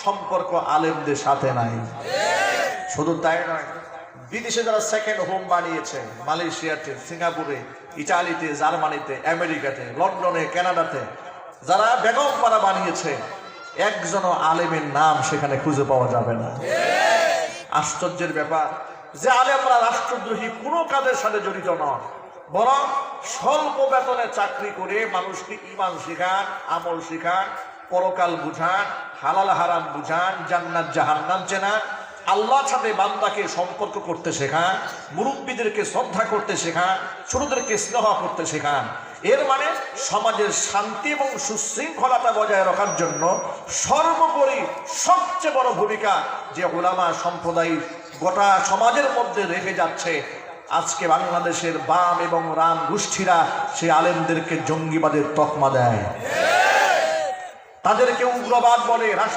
সম্পর্ক আলেমদের সাথে নাই। শুধু তাই নয়, বিদেশে যারা সেকেন্ড হোম বানিয়েছে, মালয়েশিয়াতে, সিঙ্গাপুরে, ইটালিতে, জার্মানিতে, আমেরিকাতে, লন্ডনে, কানাডাতে যারা বেগমপাড়া বানিয়েছে, একজনও আলেমের নাম সেখানে খুঁজে পাওয়া যাবে না। আশ্চর্যের ব্যাপার যে আলেমরা রাষ্ট্রদ্রোহী কোনো কাজের সাথে জড়িত নন, বরং স্বল্প বেতনে চাকরি করে মানুষকে ঈমান শেখান, আমল শেখান, পরকাল বুঝান, হালাল হারাম বুঝান, জান্নাত জাহান্নাম চেনান, আল্লাহর সাথে বান্দাকে সম্পর্ক করতে শেখান, মুরব্বীদেরকে শ্রদ্ধা করতে শেখান, ছোটদেরকে স্নেহ করতে শেখান। এর মানে সমাজের শান্তি এবং সুশৃঙ্খলতা বজায় রাখার জন্য সর্বোপরি সবচেয়ে বড় ভূমিকা যে উলামা সম্প্রদায় গোটা সমাজের মধ্যে রেখে যাচ্ছে। আজকে বাংলাদেশের বাম এবং রাম গোষ্ঠীরা সেই আলেমদেরকে জঙ্গিবাদের তকমা দেয়, তাদেরকে উগ্রবাদ বলে।